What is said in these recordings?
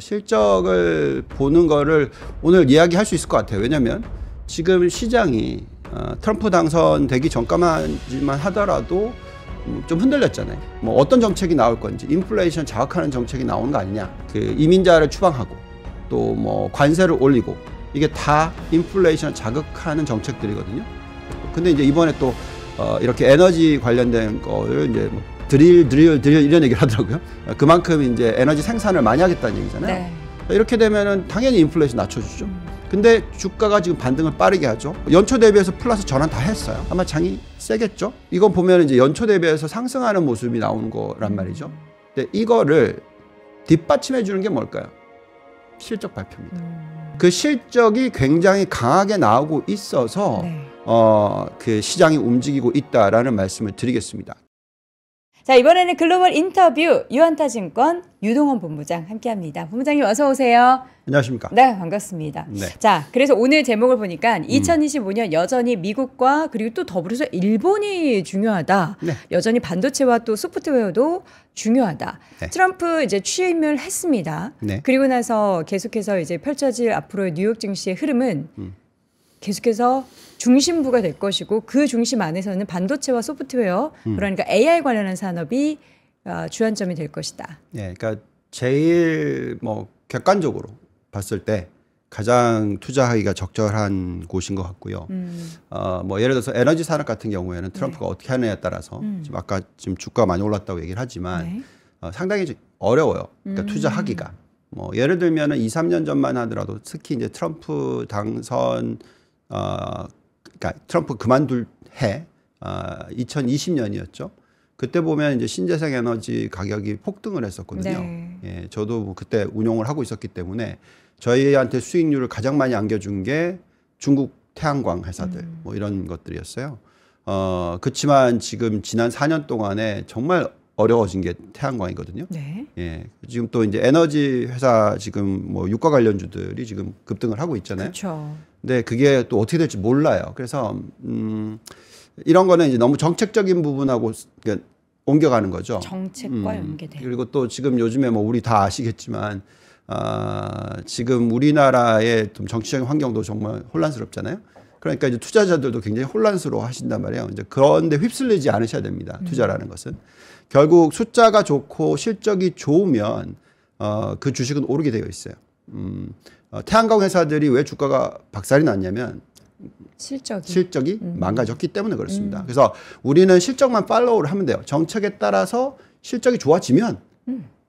실적을 보는 거를 오늘 이야기할 수 있을 것 같아요. 왜냐하면 지금 시장이 트럼프 당선되기 전까지만 하더라도 좀 흔들렸잖아요. 뭐 어떤 정책이 나올 건지, 인플레이션 자극하는 정책이 나오는 거 아니냐, 그 이민자를 추방하고 또 뭐 관세를 올리고, 이게 다 인플레이션 자극하는 정책들이거든요. 근데 이제 이번에 또 이렇게 에너지 관련된 거를 이제 뭐 드릴 이런 얘기를 하더라고요. 그만큼 이제 에너지 생산을 많이 하겠다는 얘기잖아요. 네. 이렇게 되면은 당연히 인플레이션 낮춰주죠. 근데 주가가 지금 반등을 빠르게 하죠. 연초 대비해서 플러스 전환 다 했어요. 아마 장이 세겠죠. 이건 보면 이제 연초 대비해서 상승하는 모습이 나오는 거란 말이죠. 근데 이거를 뒷받침해 주는 게 뭘까요? 실적 발표입니다. 그 실적이 굉장히 강하게 나오고 있어서 네. 그 시장이 움직이고 있다라는 말씀을 드리겠습니다. 자, 이번에는 글로벌 인터뷰 유한타증권 유동원 본부장 함께합니다. 본부장님 어서 오세요. 안녕하십니까? 네, 반갑습니다. 네. 자, 그래서 오늘 제목을 보니까 2025년 여전히 미국과 그리고 또 더불어서 일본이 중요하다. 네. 여전히 반도체와 또 소프트웨어도 중요하다. 네. 트럼프 이제 취임을 했습니다. 네. 그리고 나서 계속해서 이제 펼쳐질 앞으로의 뉴욕 증시의 흐름은 계속해서 중심부가 될 것이고, 그 중심 안에서는 반도체와 소프트웨어, 그러니까 AI 관련한 산업이 주안점이 될 것이다. 네, 그러니까 제일 뭐 객관적으로 봤을 때 가장 투자하기가 적절한 곳인 것 같고요. 뭐 예를 들어서 에너지 산업 같은 경우에는 트럼프가 어떻게 하느냐에 따라서 지금 아까 지금 주가가 많이 올랐다고 얘기를 하지만 상당히 어려워요. 그러니까 투자하기가. 뭐 예를 들면은 2, 3년 전만 하더라도 특히 이제 트럼프 당선 그러니까 트럼프 그만둘 해 2020년이었죠. 그때 보면 이제 신재생 에너지 가격이 폭등을 했었거든요. 네. 예, 저도 뭐 그때 운용을 하고 있었기 때문에 저희한테 수익률을 가장 많이 안겨준 게 중국 태양광 회사들 뭐 이런 것들이었어요. 그렇지만 지금 지난 4년 동안에 정말 어려워진 게 태양광이거든요. 네. 예, 지금 또 이제 에너지 회사 지금 뭐 유가 관련주들이 지금 급등을 하고 있잖아요. 그렇죠. 근데 그게 또 어떻게 될지 몰라요. 그래서 이런 거는 이제 너무 정책적인 부분하고 그러니까 옮겨가는 거죠. 정책과 연계돼. 그리고 또 지금 요즘에 뭐 우리 다 아시겠지만 지금 우리나라의 좀 정치적인 환경도 정말 혼란스럽잖아요. 그러니까 이제 투자자들도 굉장히 혼란스러워 하신단 말이에요. 이제 그런데 휩쓸리지 않으셔야 됩니다. 투자라는 것은. 결국 숫자가 좋고 실적이 좋으면 그 주식은 오르게 되어 있어요. 태양광 회사들이 왜 주가가 박살이 났냐면 실적이 망가졌기 때문에 그렇습니다. 그래서 우리는 실적만 팔로우를 하면 돼요. 정책에 따라서 실적이 좋아지면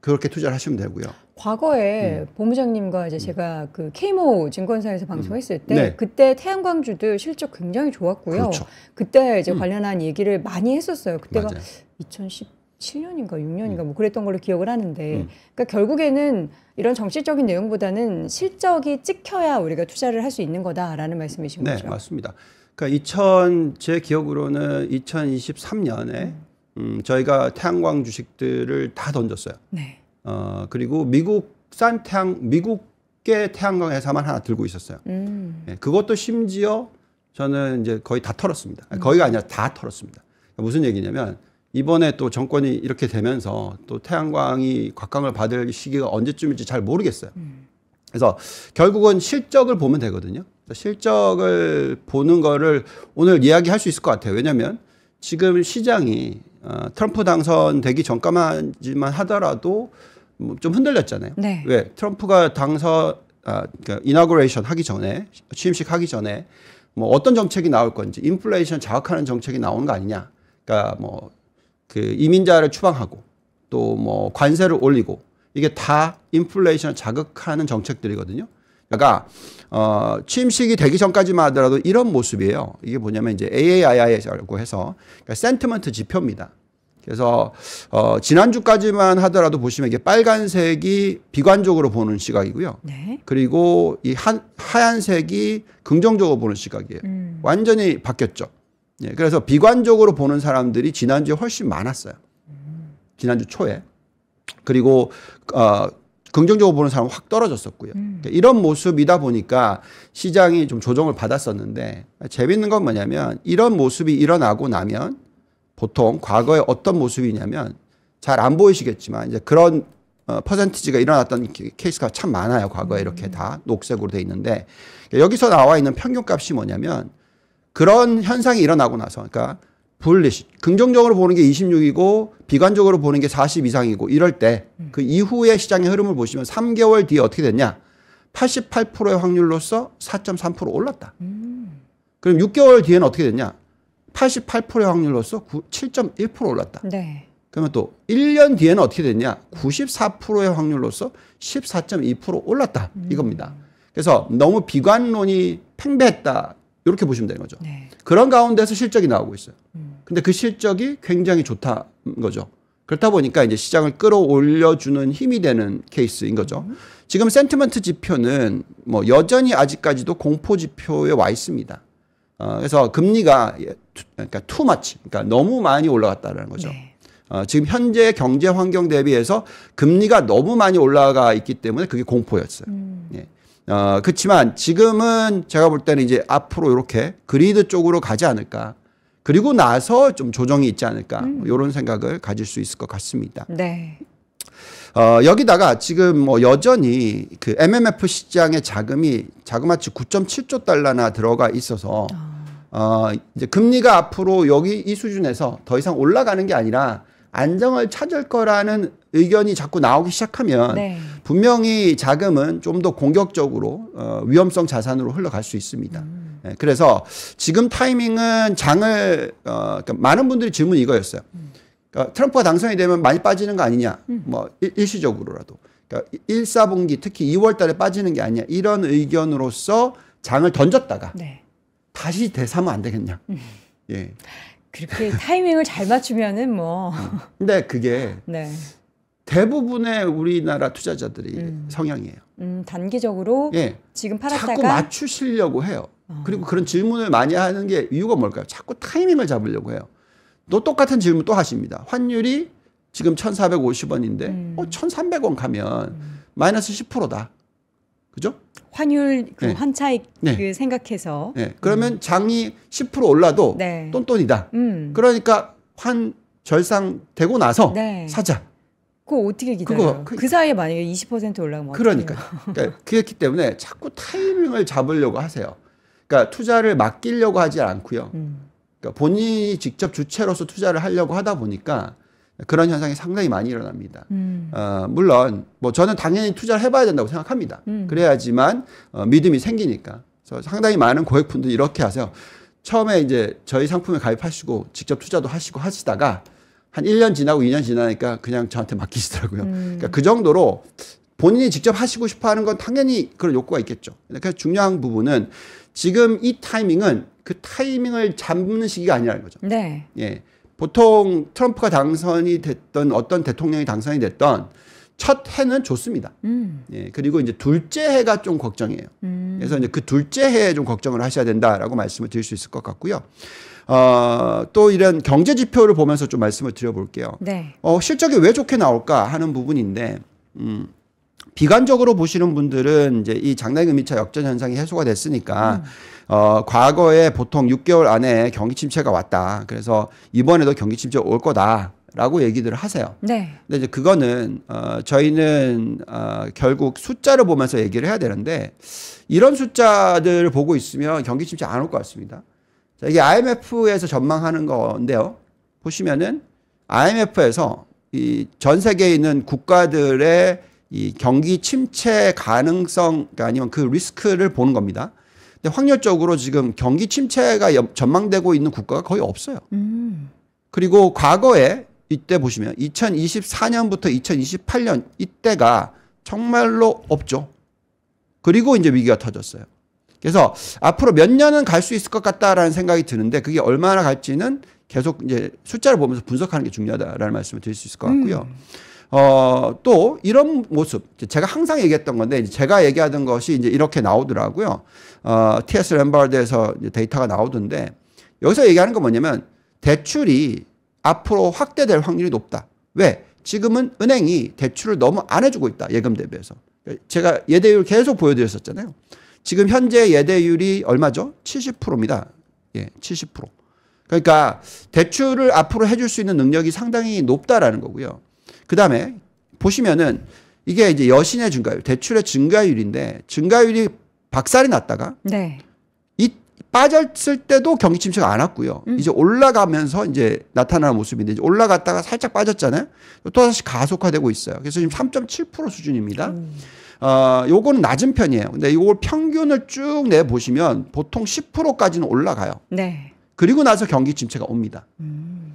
그렇게 투자를 하시면 되고요. 과거에 본부장님과 이제 제가 그 K모 증권사에서 방송했을 때 네. 그때 태양광주들 실적 굉장히 좋았고요. 그렇죠. 그때 이제 관련한 얘기를 많이 했었어요. 그때가 맞아요. 2017년인가 6년인가 뭐 그랬던 걸로 기억을 하는데, 그러니까 결국에는 이런 정치적인 내용보다는 실적이 찍혀야 우리가 투자를 할 수 있는 거다라는 말씀이신 네, 거죠. 맞습니다. 그러니까 제 기억으로는 2023년에 저희가 태양광 주식들을 다 던졌어요. 네. 그리고 미국계 태양광 회사만 하나 들고 있었어요. 예, 그것도 심지어 저는 이제 거의 다 털었습니다. 거의가 아니라 다 털었습니다. 그러니까 무슨 얘기냐면 이번에 또 정권이 이렇게 되면서 또 태양광이 곽광을 받을 시기가 언제쯤일지 잘 모르겠어요. 그래서 결국은 실적을 보면 되거든요. 실적을 보는 거를 오늘 이야기할 수 있을 것 같아요. 왜냐하면 지금 시장이 트럼프 당선되기 전까지만 하더라도 좀 흔들렸잖아요. 네. 왜? 트럼프가 그러니까 이너그레이션 하기 전에, 취임식 하기 전에 뭐 어떤 정책이 나올 건지, 인플레이션 자극하는 정책이 나오는 거 아니냐. 그러니까 뭐 그 이민자를 추방하고 또 뭐 관세를 올리고, 이게 다 인플레이션 자극하는 정책들이거든요. 그러니까 취임식이 되기 전까지만 하더라도 이런 모습이에요. 이게 뭐냐면 이제 AAII라고 해서 그러니까 센티먼트 지표입니다. 그래서 지난주까지만 하더라도 보시면 이게 빨간색이 비관적으로 보는 시각이고요. 네. 그리고 이 하얀색이 긍정적으로 보는 시각이에요. 완전히 바뀌었죠. 예, 그래서 비관적으로 보는 사람들이 지난주에 훨씬 많았어요. 지난주 초에. 그리고 긍정적으로 보는 사람은 확 떨어졌었고요. 그러니까 이런 모습이다 보니까 시장이 좀 조정을 받았었는데, 재밌는 건 뭐냐면 이런 모습이 일어나고 나면 보통 과거에 어떤 모습이냐면 잘 안 보이시겠지만 이제 그런 퍼센티지가 일어났던 케이스가 참 많아요. 과거에 이렇게 다 녹색으로 돼 있는데 여기서 나와 있는 평균값이 뭐냐면 그런 현상이 일어나고 나서 그러니까 불리시 긍정적으로 보는 게 26이고 비관적으로 보는 게 40 이상이고 이럴 때 그 이후의 시장의 흐름을 보시면 3개월 뒤에 어떻게 됐냐? 88%의 확률로서 4.3% 올랐다. 그럼 6개월 뒤에는 어떻게 됐냐? 88%의 확률로서 7.1% 올랐다. 네. 그러면 또 1년 뒤에는 어떻게 됐냐? 94%의 확률로서 14.2% 올랐다. 이겁니다. 그래서 너무 비관론이 팽배했다. 이렇게 보시면 되는 거죠. 네. 그런 가운데서 실적이 나오고 있어요. 근데 그 실적이 굉장히 좋다는 거죠. 그렇다 보니까 이제 시장을 끌어올려주는 힘이 되는 케이스인 거죠. 지금 센티먼트 지표는 뭐 여전히 아직까지도 공포 지표에 와 있습니다. 그래서 금리가 그러니까 too much, 그러니까 너무 많이 올라갔다는 거죠. 네. 지금 현재 경제 환경 대비해서 금리가 너무 많이 올라가 있기 때문에 그게 공포였어요. 예. 그렇지만 지금은 제가 볼 때는 이제 앞으로 이렇게 그리드 쪽으로 가지 않을까. 그리고 나서 좀 조정이 있지 않을까. 이런 생각을 가질 수 있을 것 같습니다. 네. 여기다가 지금 뭐 여전히 그 MMF 시장의 자그마치 9.7조 달러나 들어가 있어서 이제 금리가 앞으로 여기 이 수준에서 더 이상 올라가는 게 아니라 안정을 찾을 거라는 의견이 자꾸 나오기 시작하면 네. 분명히 자금은 좀 더 공격적으로 위험성 자산으로 흘러갈 수 있습니다. 네, 그래서 지금 타이밍은 장을 그러니까 많은 분들이 질문이 이거였어요. 그러니까 트럼프가 당선이 되면 많이 빠지는 거 아니냐. 뭐 일시적으로라도. 그러니까 1, 4분기 특히 2월 달에 빠지는 게 아니냐. 이런 의견으로서 장을 던졌다가 네. 다시 되사면 안 되겠냐. 예. 그렇게 타이밍을 잘 맞추면은 뭐. 근데 그게 네. 대부분의 우리나라 투자자들이 성향이에요. 단기적으로 예. 지금 팔았다가 자꾸 맞추시려고 해요. 그리고 그런 질문을 많이 하는 게 이유가 뭘까요? 자꾸 타이밍을 잡으려고 해요. 또 똑같은 질문 또 하십니다. 환율이 지금 1,450원인데 1,300원 가면 마이너스 10%다. 그죠? 환율 그 네. 환차익 네. 그 생각해서 네. 그러면 장이 10% 올라도 네. 똔똔이다. 음. 그러니까 절상되고 나서 네. 사자. 그거 어떻게 기다려요? 그거 그 사이에 만약에 20% 올라가면 그러니까. 어떡해요? 그러니까 그렇기 때문에 자꾸 타이밍을 잡으려고 하세요. 그러니까 투자를 맡기려고 하지 않고요. 그러니까 본인이 직접 주체로서 투자를 하려고 하다 보니까 그런 현상이 상당히 많이 일어납니다. 물론 뭐 저는 당연히 투자를 해봐야 된다고 생각합니다. 그래야지만 믿음이 생기니까. 그래서 상당히 많은 고객분들이 이렇게 하세요. 처음에 이제 저희 상품에 가입하시고 직접 투자도 하시고 하시다가 한 1년 지나고 2년 지나니까 그냥 저한테 맡기시더라고요. 그러니까 그 정도로 본인이 직접 하시고 싶어 하는 건 당연히 그런 욕구가 있겠죠. 그러니까 중요한 부분은 지금 이 타이밍은 그 타이밍을 잡는 시기가 아니라는 거죠. 네. 예. 보통 트럼프가 당선이 됐던 어떤 대통령이 당선이 됐던 첫 해는 좋습니다. 예. 그리고 이제 둘째 해가 좀 걱정이에요. 그래서 이제 그 둘째 해에 좀 걱정을 하셔야 된다라고 말씀을 드릴 수 있을 것 같고요. 또 이런 경제 지표를 보면서 좀 말씀을 드려볼게요. 네. 실적이 왜 좋게 나올까 하는 부분인데, 비관적으로 보시는 분들은 이제 이 장단기 금리차 역전 현상이 해소가 됐으니까, 과거에 보통 6개월 안에 경기 침체가 왔다. 그래서 이번에도 경기 침체 올 거다라고 얘기들을 하세요. 네. 근데 이제 그거는, 저희는, 결국 숫자를 보면서 얘기를 해야 되는데, 이런 숫자들을 보고 있으면 경기 침체 안 올 것 같습니다. 자, 이게 IMF에서 전망하는 건데요. 보시면은 IMF에서 이 전 세계에 있는 국가들의 이 경기 침체 가능성 아니면 그 리스크를 보는 겁니다. 근데 확률적으로 지금 경기 침체가 전망되고 있는 국가가 거의 없어요. 그리고 과거에 이때 보시면 2024년부터 2028년 이때가 정말로 없죠. 그리고 이제 위기가 터졌어요. 그래서 앞으로 몇 년은 갈 수 있을 것 같다라는 생각이 드는데 그게 얼마나 갈지는 계속 이제 숫자를 보면서 분석하는 게 중요하다라는 말씀을 드릴 수 있을 것 같고요. 또 이런 모습, 제가 항상 얘기했던 건데 제가 얘기하던 것이 이제 이렇게 나오더라고요. TS 램바드에서 데이터가 나오던데 여기서 얘기하는 건 뭐냐면 대출이 앞으로 확대될 확률이 높다. 왜? 지금은 은행이 대출을 너무 안 해주고 있다. 예금 대비해서. 제가 예대율 계속 보여드렸었잖아요. 지금 현재 예대율이 얼마죠? 70%입니다. 예, 70%. 그러니까 대출을 앞으로 해줄 수 있는 능력이 상당히 높다라는 거고요. 그 다음에 보시면은 이게 이제 여신의 증가율, 대출의 증가율인데 증가율이 박살이 났다가 네. 이 빠졌을 때도 경기 침체가 안 왔고요. 이제 올라가면서 이제 나타나는 모습인데 이제 올라갔다가 살짝 빠졌잖아요. 또 다시 가속화되고 있어요. 그래서 지금 3.7% 수준입니다. 요거는 낮은 편이에요. 근데 이걸 평균을 쭉 내 보시면 보통 10%까지는 올라가요. 네. 그리고 나서 경기 침체가 옵니다.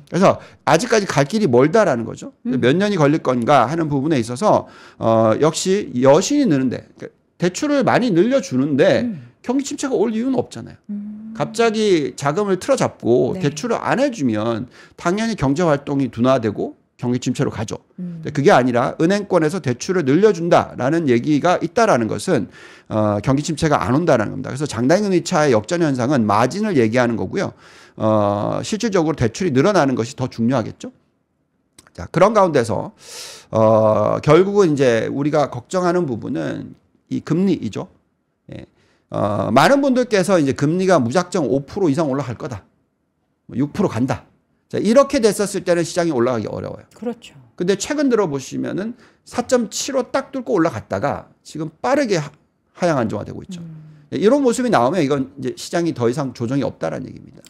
그래서 아직까지 갈 길이 멀다라는 거죠. 몇 년이 걸릴 건가 하는 부분에 있어서 역시 여신이 느는데 그러니까 대출을 많이 늘려주는데 경기 침체가 올 이유는 없잖아요. 갑자기 자금을 틀어잡고 네. 대출을 안 해주면 당연히 경제 활동이 둔화되고 경기 침체로 가죠. 근데 그게 아니라 은행권에서 대출을 늘려준다라는 얘기가 있다라는 것은 경기 침체가 안 온다라는 겁니다. 그래서 장단기 차의 역전 현상은 마진을 얘기하는 거고요. 실질적으로 대출이 늘어나는 것이 더 중요하겠죠. 자, 그런 가운데서 결국은 이제 우리가 걱정하는 부분은 이 금리이죠. 예. 많은 분들께서 이제 금리가 무작정 5% 이상 올라갈 거다. 6% 간다. 자, 이렇게 됐었을 때는 시장이 올라가기 어려워요. 그렇죠. 근데 최근 들어 보시면은 4.75 딱 뚫고 올라갔다가 지금 빠르게 하향 안정화되고 있죠. 이런 모습이 나오면 이건 이제 시장이 더 이상 조정이 없다라는 얘기입니다.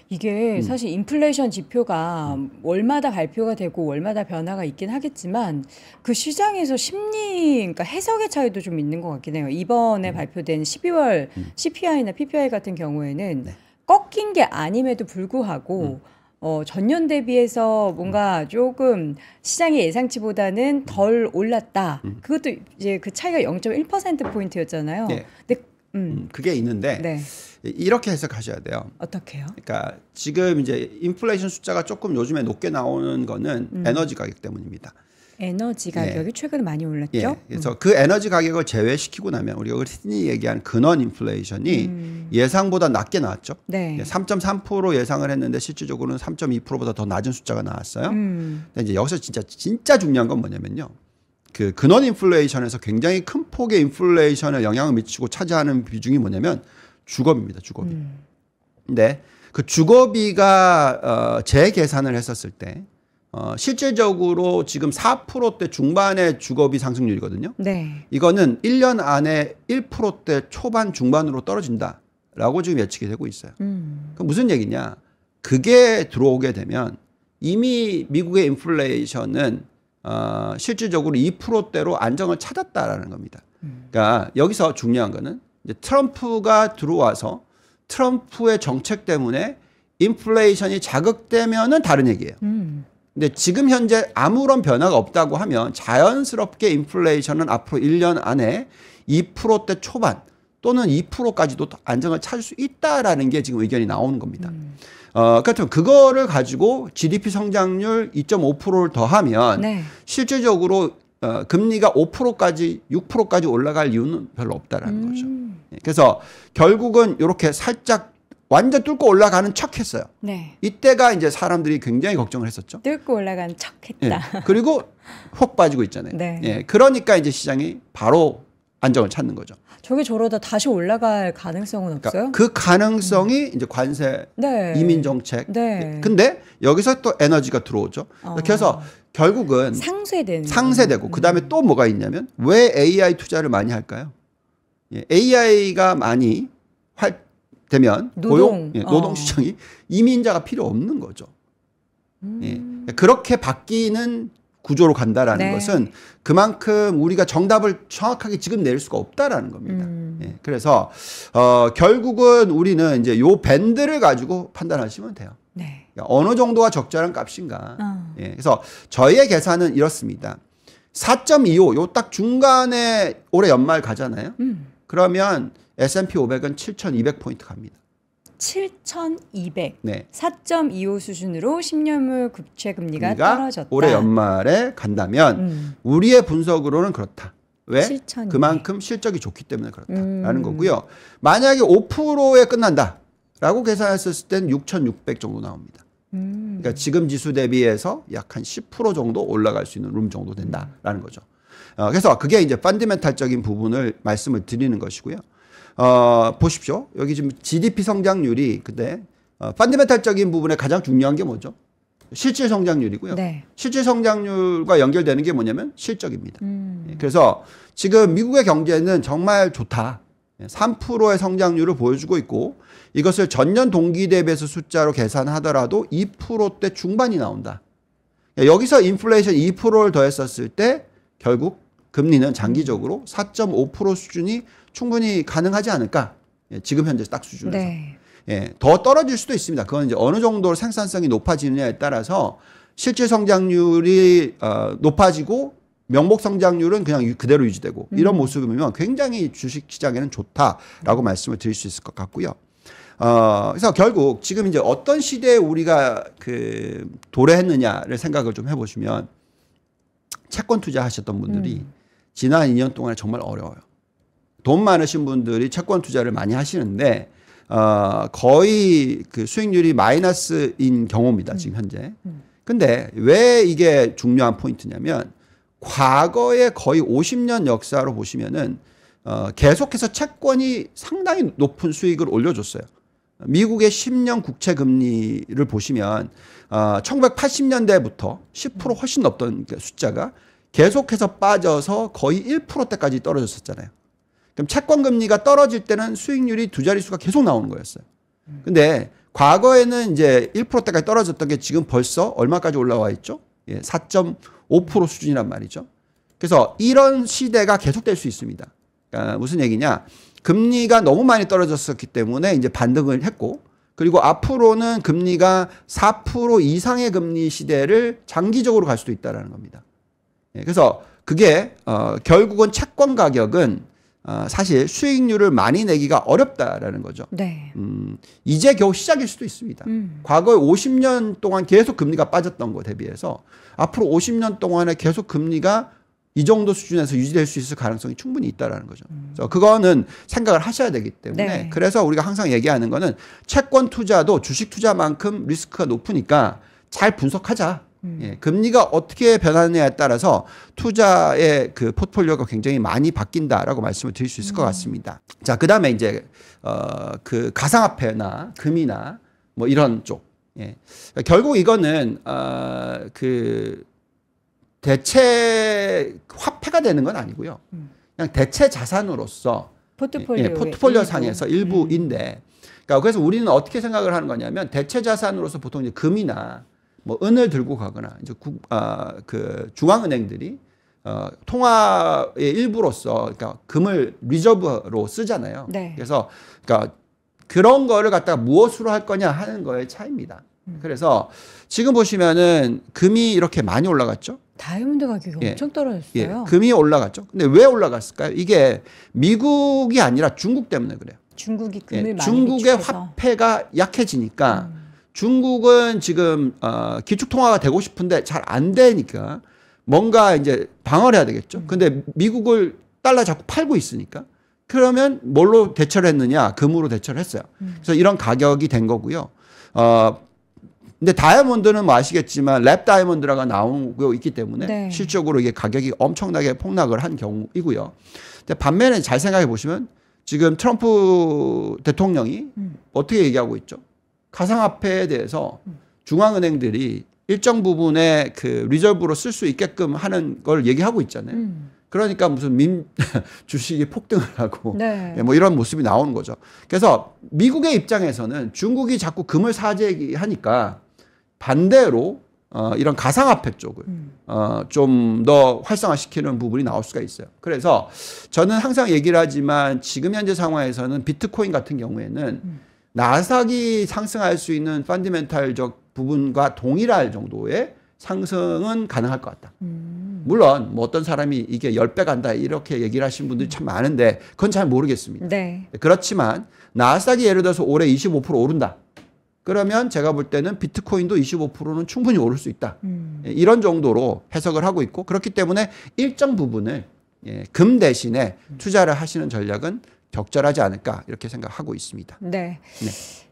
이게 사실 인플레이션 지표가 월마다 발표가 되고 월마다 변화가 있긴 하겠지만 그 시장에서 심리, 그러니까 해석의 차이도 좀 있는 것 같긴 해요. 이번에 발표된 12월 CPI나 PPI 같은 경우에는 네. 꺾인 게 아님에도 불구하고 전년 대비해서 뭔가 조금 시장의 예상치보다는 덜 올랐다. 그것도 이제 그 차이가 0.1%포인트였잖아요. 네. 근데 그게 있는데 네. 이렇게 해석하셔야 돼요. 어떻게요? 그러니까 지금 이제 인플레이션 숫자가 조금 요즘에 높게 나오는 거는 에너지 가격 때문입니다. 에너지 가격이 최근에 많이 올랐죠? 예, 그래서 그 에너지 가격을 제외시키고 나면 우리가 흔히 얘기하는 근원 인플레이션이 예상보다 낮게 나왔죠. 네. 3.3% 예상을 했는데 실질적으로는 3.2%보다 더 낮은 숫자가 나왔어요. 근데 이제 여기서 진짜 중요한 건 뭐냐면요. 그 근원 인플레이션에서 굉장히 큰 폭의 인플레이션에 영향을 미치고 차지하는 비중이 뭐냐면 주거비입니다. 주거비. 근데 그 주거비가 재계산을 했었을 때 실질적으로 지금 4%대 중반의 주거비 상승률이거든요. 네. 이거는 1년 안에 1%대 초반 중반으로 떨어진다라고 지금 예측이 되고 있어요. 그럼 무슨 얘기냐? 그게 들어오게 되면 이미 미국의 인플레이션은 실질적으로 2%대로 안정을 찾았다라는 겁니다. 그러니까 여기서 중요한 거는 이제 트럼프가 들어와서 트럼프의 정책 때문에 인플레이션이 자극되면은 다른 얘기예요. 근데 지금 현재 아무런 변화가 없다고 하면 자연스럽게 인플레이션은 앞으로 1년 안에 2%대 초반 또는 2%까지도 안정을 찾을 수 있다라는 게 지금 의견이 나오는 겁니다. 그렇다면 그거를 가지고 GDP 성장률 2.5%를 더하면 네. 실질적으로 금리가 5%까지 6%까지 올라갈 이유는 별로 없다라는 거죠. 그래서 결국은 이렇게 살짝 완전 뚫고 올라가는 척 했어요. 네. 이때가 이제 사람들이 굉장히 걱정을 했었죠. 뚫고 올라간 척했다. 예. 그리고 혹 빠지고 있잖아요. 네. 예. 그러니까 이제 시장이 바로 안정을 찾는 거죠. 저게 저러다 다시 올라갈 가능성은 없어요? 그 가능성이 이제 관세, 네. 이민 정책. 네. 근데 여기서 또 에너지가 들어오죠. 그래서 결국은 상쇄되고 그다음에 또 뭐가 있냐면 왜 AI 투자를 많이 할까요? 예. AI가 많이 되면 노동 시장이 이민자가 필요 없는 거죠. 예. 그렇게 바뀌는 구조로 간다라는 네. 것은 그만큼 우리가 정답을 정확하게 지금 낼 수가 없다라는 겁니다. 예. 그래서 결국은 우리는 이제 요 밴드를 가지고 판단하시면 돼요. 네. 그러니까 어느 정도가 적절한 값인가. 예. 그래서 저희의 계산은 이렇습니다. 4.25 요 딱 중간에 올해 연말 가잖아요. 그러면 S&P 500은 7,200포인트 갑니다. 7,200. 네. 4.25 수준으로 10년물 국채 금리가 떨어졌다. 올해 연말에 간다면 우리의 분석으로는 그렇다. 왜? 7,200. 그만큼 실적이 좋기 때문에 그렇다라는 거고요. 만약에 5%에 끝난다라고 계산했을 때는 6,600 정도 나옵니다. 그러니까 지금 지수 대비해서 약 한 10% 정도 올라갈 수 있는 룸 정도 된다라는 거죠. 그래서 그게 이제 펀더멘탈적인 부분을 말씀을 드리는 것이고요. 보십시오. 여기 지금 GDP 성장률이 근데 펀더멘탈적인 부분에 가장 중요한 게 뭐죠? 실질 성장률이고요. 네. 실질 성장률과 연결되는 게 뭐냐면 실적입니다. 그래서 지금 미국의 경제는 정말 좋다. 3%의 성장률을 보여주고 있고 이것을 전년 동기 대비해서 숫자로 계산하더라도 2%대 중반이 나온다. 여기서 인플레이션 2%를 더했었을 때 결국 금리는 장기적으로 4.5% 수준이 충분히 가능하지 않을까. 지금 현재 딱 수준에서. 네. 예, 더 떨어질 수도 있습니다. 그건 이제 어느 정도로 생산성이 높아지느냐에 따라서 실질 성장률이 높아지고 명목 성장률은 그냥 그대로 유지되고 이런 모습이면 굉장히 주식 시장에는 좋다라고 말씀을 드릴 수 있을 것 같고요. 그래서 결국 지금 이제 어떤 시대에 우리가 그 도래했느냐를 생각을 좀 해보시면 채권 투자하셨던 분들이 지난 2년 동안에 정말 어려워요. 돈 많으신 분들이 채권 투자를 많이 하시는데 거의 그 수익률이 마이너스인 경우입니다. 지금 현재. 근데 왜 이게 중요한 포인트냐면 과거의 거의 50년 역사로 보시면은 계속해서 채권이 상당히 높은 수익을 올려줬어요. 미국의 10년 국채 금리를 보시면 1980년대부터 10% 훨씬 넘던 숫자가 계속해서 빠져서 거의 1%대까지 떨어졌었잖아요. 그럼 채권 금리가 떨어질 때는 수익률이 두 자릿수가 계속 나오는 거였어요. 근데 과거에는 이제 1%대까지 떨어졌던 게 지금 벌써 얼마까지 올라와 있죠? 예, 4.5% 수준이란 말이죠. 그래서 이런 시대가 계속될 수 있습니다. 그러니까 무슨 얘기냐? 금리가 너무 많이 떨어졌었기 때문에 이제 반등을 했고, 그리고 앞으로는 금리가 4% 이상의 금리 시대를 장기적으로 갈 수도 있다는 겁니다. 예, 그래서 그게 결국은 채권 가격은 사실 수익률을 많이 내기가 어렵다라는 거죠. 네. 이제 겨우 시작일 수도 있습니다. 과거에 50년 동안 계속 금리가 빠졌던 거 대비해서 앞으로 50년 동안에 계속 금리가 이 정도 수준에서 유지될 수 있을 가능성이 충분히 있다라는 거죠. 그래서 그거는 생각을 하셔야 되기 때문에 네. 그래서 우리가 항상 얘기하는 거는 채권 투자도 주식 투자만큼 리스크가 높으니까 잘 분석하자. 예, 금리가 어떻게 변하느냐에 따라서 투자의 그 포트폴리오가 굉장히 많이 바뀐다라고 말씀을 드릴 수 있을 것 같습니다. 자, 그 다음에 이제, 그 가상화폐나 금이나 뭐 이런 쪽. 예. 결국 이거는, 그 대체 화폐가 되는 건 아니고요. 그냥 대체 자산으로서 포트폴리오 상에서 일부인데, 그러니까 그래서 우리는 어떻게 생각을 하는 거냐면 대체 자산으로서 보통 이제 금이나 뭐 은을 들고 가거나 이제 그 중앙은행들이 통화의 일부로서 그러니까 금을 리저브로 쓰잖아요. 네. 그래서 그러니까 그런 거를 갖다가 무엇으로 할 거냐 하는 거의 차이입니다. 그래서 지금 보시면은 금이 이렇게 많이 올라갔죠. 다이아몬드 가격이 예. 엄청 떨어졌어요. 예, 금이 올라갔죠. 근데 왜 올라갔을까요? 이게 미국이 아니라 중국 때문에 그래요. 중국이 금을 예, 많이 중국의 비축해서. 화폐가 약해지니까 중국은 지금 기축통화가 되고 싶은데 잘 안 되니까 뭔가 이제 방어를 해야 되겠죠. 근데 미국을 달러 자꾸 팔고 있으니까 그러면 뭘로 대처를 했느냐? 금으로 대처를 했어요. 그래서 이런 가격이 된 거고요. 근데 다이아몬드는 뭐 아시겠지만 랩 다이아몬드라가 나오고 있기 때문에 네. 실적으로 이게 가격이 엄청나게 폭락을 한 경우이고요. 근데 반면에 잘 생각해 보시면 지금 트럼프 대통령이 어떻게 얘기하고 있죠? 가상화폐에 대해서 중앙은행들이 일정 부분의 그 리저브로 쓸 수 있게끔 하는 걸 얘기하고 있잖아요. 그러니까 무슨 주식이 폭등을 하고 네. 뭐 이런 모습이 나오는 거죠. 그래서 미국의 입장에서는 중국이 자꾸 금을 사재기하니까 반대로 이런 가상화폐 쪽을 좀 더 활성화시키는 부분이 나올 수가 있어요. 그래서 저는 항상 얘기를 하지만 지금 현재 상황에서는 비트코인 같은 경우에는 나스닥이 상승할 수 있는 펀디멘탈적 부분과 동일할 정도의 상승은 가능할 것 같다. 물론 뭐 어떤 사람이 이게 10배 간다 이렇게 얘기를 하시는 분들이 참 많은데 그건 잘 모르겠습니다. 네. 그렇지만 나스닥이 예를 들어서 올해 25% 오른다. 그러면 제가 볼 때는 비트코인도 25%는 충분히 오를 수 있다. 이런 정도로 해석을 하고 있고 그렇기 때문에 일정 부분을 금 대신에 투자를 하시는 전략은 적절하지 않을까 이렇게 생각하고 있습니다. 네. 네.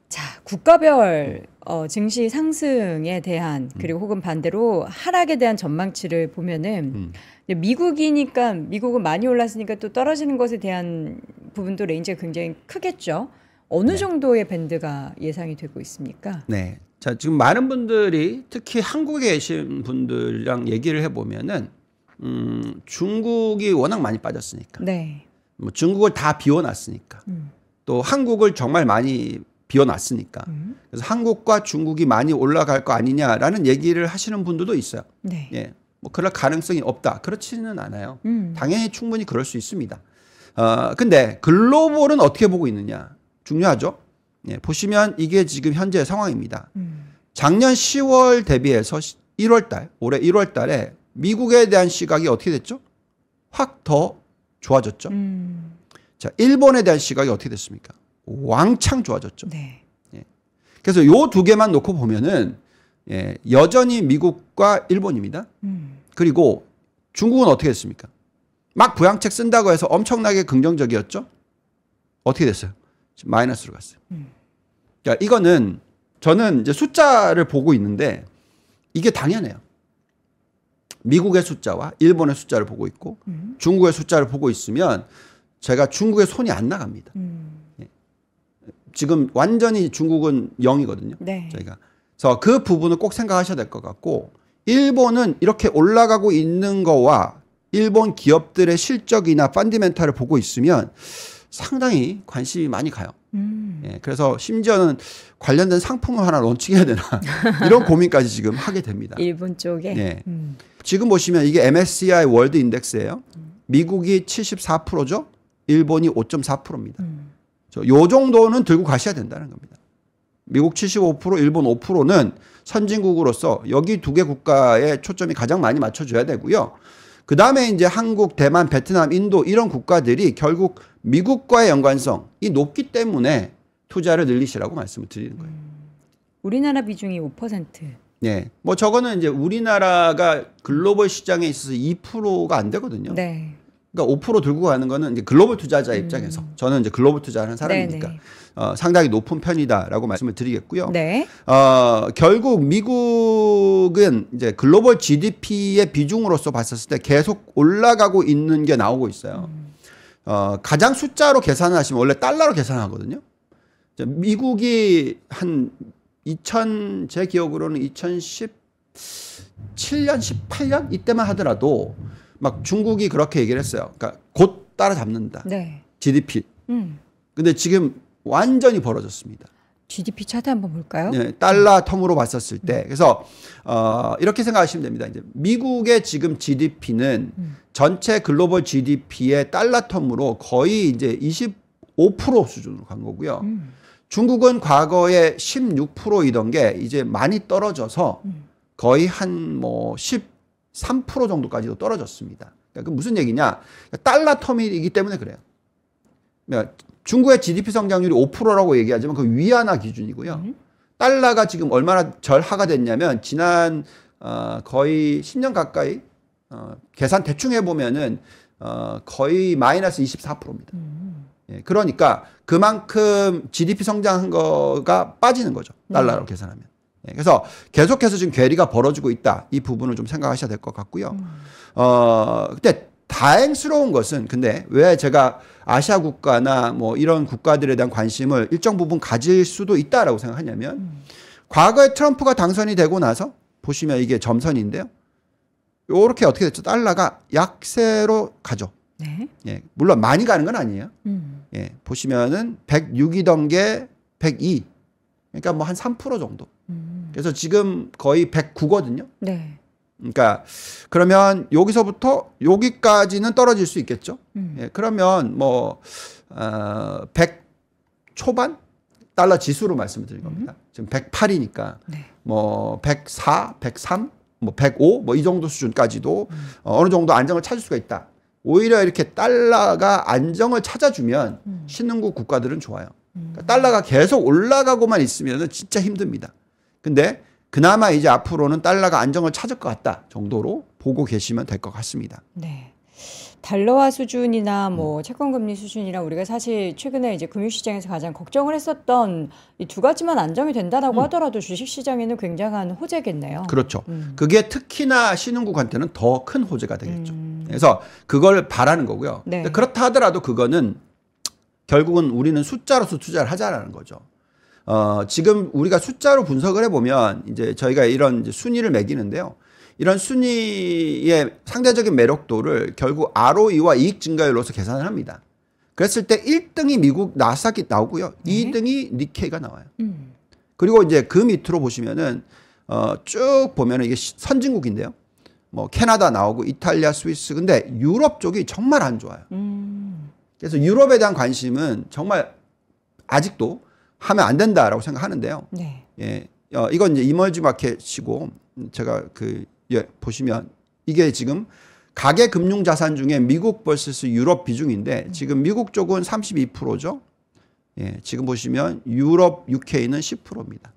자, 국가별 증시 상승에 대한 그리고 혹은 반대로 하락에 대한 전망치를 보면은 이제 미국이니까 미국은 많이 올랐으니까 또 떨어지는 것에 대한 부분도 레인지가 굉장히 크겠죠. 어느 네. 정도의 밴드가 예상이 되고 있습니까? 네. 자, 지금 많은 분들이 특히 한국에 계신 분들이랑 얘기를 해보면은 중국이 워낙 많이 빠졌으니까, 네. 뭐 중국을 다 비워놨으니까, 또 한국을 정말 많이 비워놨으니까, 그래서 한국과 중국이 많이 올라갈 거 아니냐라는 얘기를 하시는 분들도 있어요. 네. 예, 뭐 그럴 가능성이 없다. 그렇지는 않아요. 당연히 충분히 그럴 수 있습니다. 근데 글로벌은 어떻게 보고 있느냐 중요하죠. 예, 보시면 이게 지금 현재 상황입니다. 작년 10월 대비해서 1월 달, 올해 1월 달에 미국에 대한 시각이 어떻게 됐죠? 확 더 좋아졌죠. 자, 일본에 대한 시각이 어떻게 됐습니까? 왕창 좋아졌죠. 네. 예. 그래서 요 두 개만 놓고 보면은 예, 여전히 미국과 일본입니다. 그리고 중국은 어떻게 됐습니까? 막 부양책 쓴다고 해서 엄청나게 긍정적이었죠? 어떻게 됐어요? 지금 마이너스로 갔어요. 자, 이거는 저는 이제 숫자를 보고 있는데 이게 당연해요. 미국의 숫자와 일본의 숫자를 보고 있고 중국의 숫자를 보고 있으면 제가 중국의 손이 안 나갑니다. 예. 지금 완전히 중국은 0이거든요. 네. 저희가. 그래서 그 부분을 꼭 생각하셔야 될 것 같고 일본은 이렇게 올라가고 있는 거와 일본 기업들의 실적이나 펀디멘탈을 보고 있으면 상당히 관심이 많이 가요. 예, 그래서 심지어는 관련된 상품을 하나 론칭해야 되나 이런 고민까지 지금 하게 됩니다. 일본 쪽에. 예. 지금 보시면 이게 MSCI 월드 인덱스예요. 미국이 74%죠. 일본이 5.4%입니다. 요 정도는 들고 가셔야 된다는 겁니다. 미국 75%, 일본 5%는 선진국으로서 여기 두 개 국가에 초점이 가장 많이 맞춰줘야 되고요. 그 다음에 이제 한국, 대만, 베트남, 인도 이런 국가들이 결국 미국과의 연관성이 높기 때문에 투자를 늘리시라고 말씀을 드리는 거예요. 우리나라 비중이 5%. 네. 뭐 저거는 이제 우리나라가 글로벌 시장에 있어서 2%가 안 되거든요. 네. 그러니까 5% 들고 가는 거는 이제 글로벌 투자자 입장에서 저는 이제 글로벌 투자하는 사람이니까 네네. 상당히 높은 편이다라고 말씀을 드리겠고요. 네. 결국 미국은 이제 글로벌 GDP의 비중으로서 봤었을 때 계속 올라가고 있는 게 나오고 있어요. 가장 숫자로 계산하시면 원래 달러로 계산하거든요. 미국이 한 제 기억으로는 2017년, 18년 이때만 하더라도 막 중국이 그렇게 얘기를 했어요. 그러니까 곧 따라잡는다. 네. GDP. 근데 지금 완전히 벌어졌습니다. GDP 차트 한번 볼까요? 네, 달러 텀으로 봤었을 때. 그래서 이렇게 생각하시면 됩니다. 이제 미국의 지금 GDP는 전체 글로벌 GDP의 달러 텀으로 거의 이제 25% 수준으로 간 거고요. 중국은 과거에 16%이던 게 이제 많이 떨어져서 거의 한 뭐 13% 정도까지도 떨어졌습니다. 그러니까 그 무슨 얘기냐? 달러 텀이기 때문에 그래요. 그러니까 중국의 GDP 성장률이 5%라고 얘기하지만 그 위안화 기준이고요. 달러가 지금 얼마나 절하가 됐냐면 지난 거의 10년 가까이 계산 대충 해보면은 거의 마이너스 24%입니다. 예, 그러니까 그만큼 GDP 성장한 거가 빠지는 거죠. 달러로 계산하면. 예, 그래서 계속해서 지금 괴리가 벌어지고 있다. 이 부분을 좀 생각하셔야 될 것 같고요. 근데 다행스러운 것은 근데 왜 제가 아시아 국가나 뭐 이런 국가들에 대한 관심을 일정 부분 가질 수도 있다라고 생각하냐면 과거에 트럼프가 당선이 되고 나서 보시면 이게 점선인데요. 요렇게 어떻게 됐죠? 달러가 약세로 가죠. 네. 예, 물론 많이 가는 건 아니에요. 예, 보시면은 106이던 게 102. 그러니까 뭐 한 3% 정도. 그래서 지금 거의 109거든요. 네. 그러니까 그러면 여기서부터 여기까지는 떨어질 수 있겠죠. 예, 그러면 뭐 100 초반 달러 지수로 말씀을 드린 겁니다. 지금 108이니까 네. 뭐 104, 103, 뭐 105 뭐 이 정도 수준까지도 어느 정도 안정을 찾을 수가 있다. 오히려 이렇게 달러가 안정을 찾아주면 신흥국 국가들은 좋아요. 그러니까 달러가 계속 올라가고만 있으면 진짜 힘듭니다. 근데 그나마 이제 앞으로는 달러가 안정을 찾을 것 같다 정도로 보고 계시면 될 것 같습니다. 네. 달러화 수준이나 뭐 채권금리 수준이나 우리가 사실 최근에 이제 금융시장에서 가장 걱정을 했었던 이 두 가지만 안정이 된다라고 하더라도 주식시장에는 굉장한 호재겠네요. 그렇죠. 그게 특히나 신흥국한테는 더 큰 호재가 되겠죠. 그래서 그걸 바라는 거고요. 네. 근데 그렇다 하더라도 그거는 결국은 우리는 숫자로서 투자를 하자라는 거죠. 지금 우리가 숫자로 분석을 해보면 이제 저희가 이런 이제 순위를 매기는데요. 이런 순위의 상대적인 매력도를 결국 ROE와 이익 증가율로서 계산을 합니다. 그랬을 때 1등이 미국 나스닥이 나오고요. 2등이 니케이가 나와요. 그리고 이제 그 밑으로 보시면은 쭉 보면은 이게 선진국인데요. 뭐 캐나다 나오고 이탈리아, 스위스. 근데 유럽 쪽이 정말 안 좋아요. 그래서 유럽에 대한 관심은 정말 아직도 하면 안 된다라고 생각하는데요. 네. 예, 이건 이제 이머지 마켓이고 제가 보시면 이게 지금 가계 금융 자산 중에 미국 vs 유럽 비중인데 지금 미국 쪽은 32%죠. 예, 지금 보시면 유럽 UK는 10%입니다.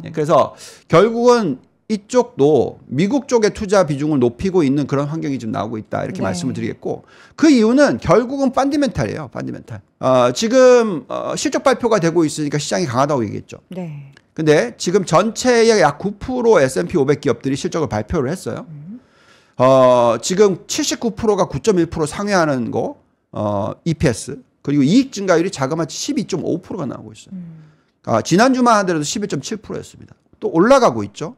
예, 그래서 결국은 이쪽도 미국 쪽의 투자 비중을 높이고 있는 그런 환경이 좀 나오고 있다 이렇게 네. 말씀을 드리겠고 그 이유는 결국은 펀디멘탈이에요. 펀디멘탈. 지금 실적 발표가 되고 있으니까 시장이 강하다고 얘기했죠. 네. 근데 지금 전체의 약 9% S&P 500 기업들이 실적을 발표를 했어요. 지금 79%가 9.1% 상회하는 거 EPS 그리고 이익 증가율이 자그마치 12.5%가 나오고 있어요. 지난주만 하더라도 11.7%였습니다. 또 올라가고 있죠.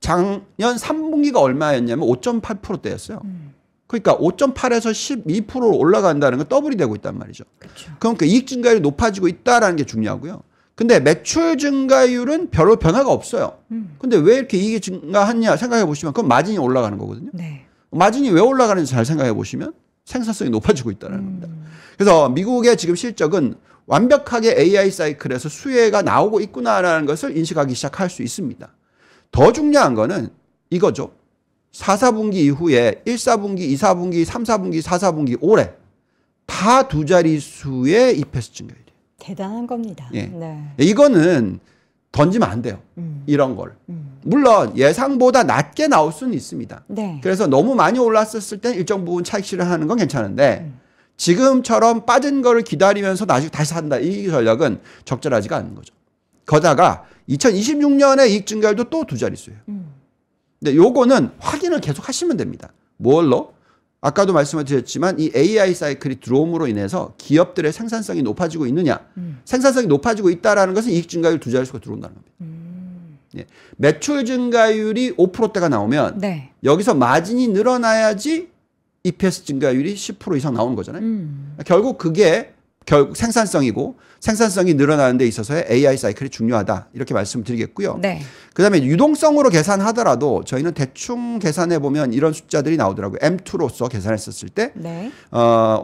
작년 3분기가 얼마였냐면 5.8%대였어요. 그러니까 5.8에서 12%로 올라간다는 건 더블이 되고 있단 말이죠. 그렇죠. 그러니까 이익 증가율이 높아지고 있다는 게 중요하고요. 근데 매출 증가율은 별로 변화가 없어요. 근데 왜 이렇게 이익이 증가하냐 생각해 보시면 그건 마진이 올라가는 거거든요. 네. 마진이 왜 올라가는지 잘 생각해 보시면 생산성이 높아지고 있다는 겁니다. 그래서 미국의 지금 실적은 완벽하게 AI 사이클에서 수혜가 나오고 있구나라는 것을 인식하기 시작할 수 있습니다. 더 중요한 거는 이거죠. 4, 4분기 이후에 1, 4분기, 2, 4분기, 3, 4분기, 4, 4분기 올해 다 두 자릿수의 EPS 증가율이에요. 대단한 겁니다. 예. 네. 이거는 던지면 안 돼요. 이런 걸. 물론 예상보다 낮게 나올 수는 있습니다. 네. 그래서 너무 많이 올랐었을 땐 일정 부분 차익 실현하는 건 괜찮은데 지금처럼 빠진 거를 기다리면서 나중에 다시 산다. 이 전략은 적절하지가 않은 거죠. 거다가 2026년에 이익 증가율도 또 두 자릿수예요. 근데 요거는 확인을 계속 하시면 됩니다. 뭘로? 아까도 말씀을 드렸지만 이 AI 사이클이 들어옴으로 인해서 기업들의 생산성이 높아지고 있느냐. 생산성이 높아지고 있다는 것은 이익 증가율 두 자릿수가 들어온다는 겁니다. 예. 매출 증가율이 5%대가 나오면 네. 여기서 마진이 늘어나야지 EPS 증가율이 10% 이상 나오는 거잖아요. 결국 그게 결국 생산성이고 생산성이 늘어나는 데 있어서의 AI 사이클이 중요하다. 이렇게 말씀을 드리겠고요. 네. 그다음에 유동성으로 계산하더라도 저희는 대충 계산해 보면 이런 숫자들이 나오더라고요. M2로서 계산했었을 때 네.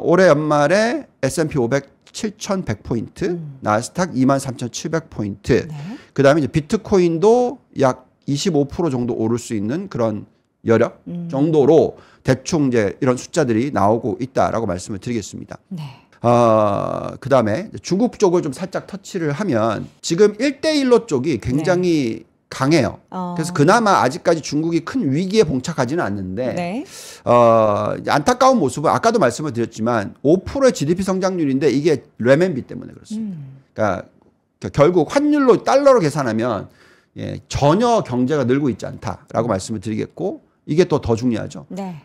올해 연말에 S&P 500 7,100포인트, 나스닥 23,700포인트. 네. 그다음에 이제 비트코인도 약 25% 정도 오를 수 있는 그런 여력 정도로 대충 이제 이런 숫자들이 나오고 있다라고 말씀을 드리겠습니다. 네. 그다음에 중국 쪽을 좀 살짝 터치를 하면 지금 1대1로 쪽이 굉장히 강해요. 그래서 그나마 아직까지 중국이 큰 위기에 봉착하지는 않는데 네. 안타까운 모습은 아까도 말씀을 드렸지만 5%의 GDP 성장률인데 이게 레멘비 때문에 그렇습니다. 그러니까 결국 환율로 달러로 계산하면 전혀 경제가 늘고 있지 않다라고 말씀을 드리겠고 이게 또 더 중요하죠. 네.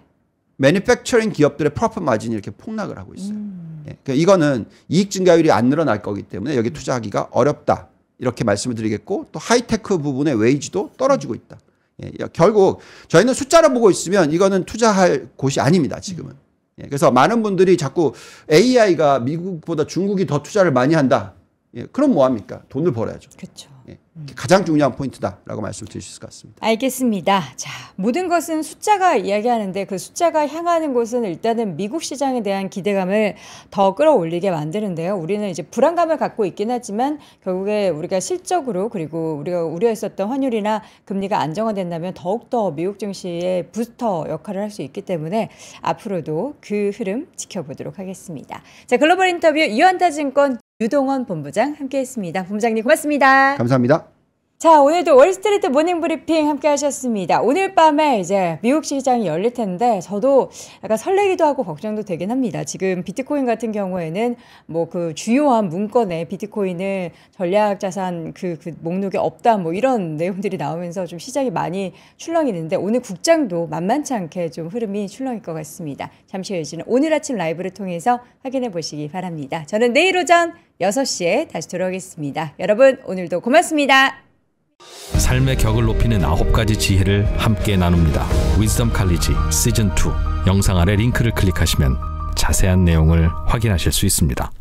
매니팩처링 기업들의 프로핏 마진이 이렇게 폭락을 하고 있어요. 그러니까 이거는 이익 증가율이 안 늘어날 거기 때문에 여기 투자하기가 어렵다. 이렇게 말씀을 드리겠고 또 하이테크 부분의 웨이지도 떨어지고 있다. 결국 저희는 숫자를 보고 있으면 이거는 투자할 곳이 아닙니다. 지금은. 그래서 많은 분들이 자꾸 AI가 미국보다 중국이 더 투자를 많이 한다. 그럼 뭐합니까? 돈을 벌어야죠. 그렇죠. 가장 중요한 포인트다라고 말씀을 드릴 수 있을 것 같습니다. 알겠습니다. 자, 모든 것은 숫자가 이야기하는데 그 숫자가 향하는 곳은 일단은 미국 시장에 대한 기대감을 더 끌어올리게 만드는데요. 우리는 이제 불안감을 갖고 있긴 하지만 결국에 우리가 실적으로 그리고 우리가 우려했었던 환율이나 금리가 안정화된다면 더욱더 미국 증시의 부스터 역할을 할 수 있기 때문에 앞으로도 그 흐름 지켜보도록 하겠습니다. 자, 글로벌 인터뷰 유한타증권 유동원 본부장 함께했습니다. 본부장님 고맙습니다. 감사합니다. 자, 오늘도 월스트리트 모닝 브리핑 함께 하셨습니다. 오늘 밤에 이제 미국 시장이 열릴 텐데 저도 약간 설레기도 하고 걱정도 되긴 합니다. 지금 비트코인 같은 경우에는 뭐 그 주요한 문건에 비트코인은 전략 자산 그 목록에 없다 뭐 이런 내용들이 나오면서 좀 시장이 많이 출렁이는데 오늘 국장도 만만치 않게 좀 흐름이 출렁일 것 같습니다. 잠시 후에 이제는 오늘 아침 라이브를 통해서 확인해 보시기 바랍니다. 저는 내일 오전 6시에 다시 돌아오겠습니다. 여러분 오늘도 고맙습니다. 삶의 격을 높이는 9가지 지혜를 함께 나눕니다. 위즈덤 칼리지 시즌 2 영상 아래 링크를 클릭하시면 자세한 내용을 확인하실 수 있습니다.